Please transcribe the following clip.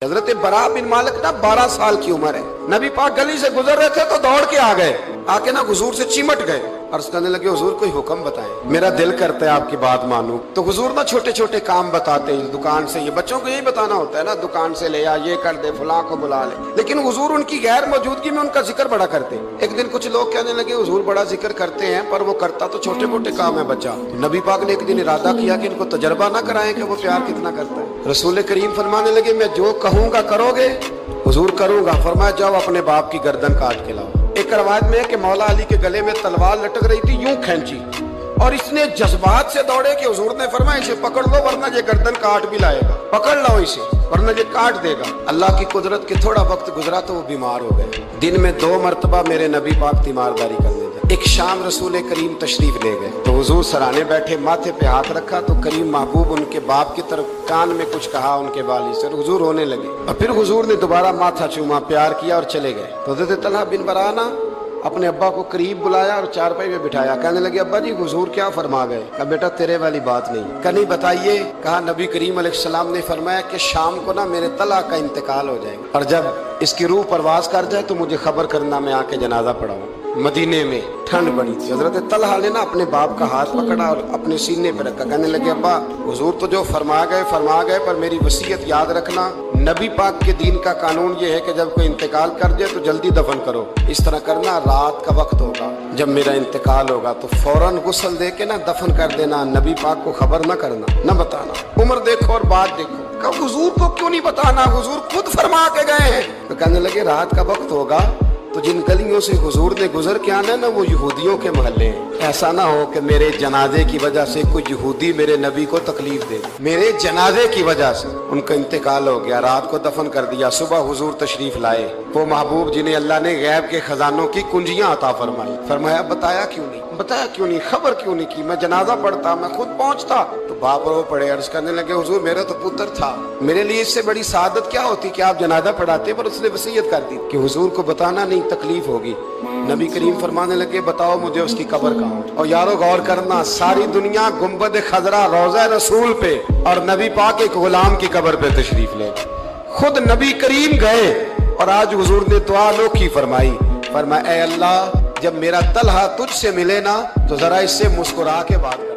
حضرت برا بن مالک نا 12 سال کی عمر ہے، نبی پاک گلی سے گزر رہے تھے تو دوڑ کے آ گئے، آ کے نا حضور سے چمٹ گئے، عرض کرنے لگے حضور کوئی حکم بتائیں، میرا دل کرتا ہے آپ کی بات مانوں۔ تو حضور نا چھوٹے چھوٹے کام بتاتے ہیں، دکان سے، یہ بچوں کو یہی بتانا ہوتا ہے نا، دکان سے لے آ، یہ کر دے، فلاں کو بلا لے، لیکن حضور ان کی غیر موجودگی میں ان کا ذکر بڑا کرتے۔ ایک دن کچھ لوگ کہنے لگے حضور بڑا ذکر کرتے ہیں پر وہ کرتا تو چھوٹے موٹے کام ہے بچہ۔ نبی پاک نے ایک دن ارادہ کیا کہ ان کو تجربہ نہ کرائیں کہ وہ پیار کتنا کرتا ہے۔ رسول کریم فرمانے لگے میں جو کہوں گا کرو گے؟ حضور کروں گا۔ فرمایا جاؤ اپنے باپ کی گردن کاٹ کے لاؤ۔ ایک روایت میں ہے کہ مولا علی کے گلے میں تلوار لٹک رہی تھی، یوں کھینچی اور اس نے جذبات سے دوڑے کہ حضور نے فرمایا اسے پکڑ لو ورنہ یہ گردن کاٹ بھی لائے گا، پکڑ لو اسے ورنہ یہ کاٹ دے گا۔ اللہ کی قدرت کے تھوڑا وقت گزرا تو وہ بیمار ہو گئے۔ دن میں 2 مرتبہ میرے نبی پاک تیمارداری کرنے گئے۔ ایک شام رسول کریم تشریف لے گئے تو حضور سرانے بیٹھے، ماتھے پہ ہاتھ رکھا تو کریم محبوب ان کے باپ کی طرف کان میں کچھ کہا ان کے والی سے، حضور رونے لگے اور پھر حضور نے دوبارہ ماتھا چوما، پیار کیا اور چلے گئے۔ تو حضرت طلحہ بن برانا اپنے ابا کو قریب بلایا اور چارپائی میں بٹھایا، کہنے لگے ابا جی حضور کیا فرما گئے؟ کہا بیٹا تیرے والی بات نہیں۔ کہا نہیں بتائیے؟ کہا نبی کریم علیہ السلام نے فرمایا کہ شام کو نا میرے طلحہ کا انتقال ہو جائے گا اور جب اس کی روح پرواز کر جائے تو مجھے خبر کرنا، میں آ کے جنازہ پڑھاؤں۔ مدینے میں ٹھنڈ بڑی تھی، حضرت طلحہ نے نا اپنے باپ کا ہاتھ پکڑا اور اپنے سینے پہ رکھا، کہنے لگے ابا حضور تو جو فرما گئے پر میری وصیت یاد رکھنا، نبی پاک کے دین کا قانون یہ ہے کہ جب کوئی انتقال کر جائے تو جلدی دفن کرو۔ اس طرح کرنا، رات کا وقت ہوگا جب میرا انتقال ہوگا تو فوراً غسل دے کے نا دفن کر دینا، نبی پاک کو خبر نہ کرنا، نہ بتانا۔ عمر دیکھو اور بات دیکھو، کہ حضور کو کیوں نہیں بتانا، حضور خود فرما کے گئے ہیں۔ تو کہنے لگے رات کا وقت ہوگا تو جن گلیوں سے حضور نے گزر کے آنا ہے نا وہ یہودیوں کے محلے ہیں، ایسا نہ ہو کہ میرے جنازے کی وجہ سے کوئی یہودی میرے نبی کو تکلیف دے۔ میرے جنازے کی وجہ سے ان کا انتقال ہو گیا، رات کو دفن کر دیا، صبح حضور تشریف لائے، وہ محبوب جنہیں اللہ نے غیب کے خزانوں کی کنجیاں عطا فرمائی۔ فرمایا بتایا کیوں نہیں، خبر کیوں نہیں کی؟ میں جنازہ پڑھتا، میں خود پہنچتا۔ تو باپ رو پڑے، عرض کرنے لگے حضور میرا تو پتر تھا، میرے لیے اس سے بڑی سعادت کیا ہوتی کہ آپ جنازہ پڑھاتے، پر اس نے وصیت کر دی کہ حضور کو بتانا نہیں، تکلیف ہوگی۔ نبی کریم فرمانے لگے بتاؤ مجھے اس کی قبر کہاں؟ اور یارو غور کرنا، ساری دنیا گنبد خضرا، روضہ رسول پہ، اور نبی پاک ایک غلام کی قبر پہ تشریف لے گئے۔ خود نبی کریم گئے اور آج حضور نے دعا انوکھی فرمائی، فرمایا اے اللہ جب میرا طلحہ تجھ سے ملے نا تو ذرا اس سے مسکرا کے بات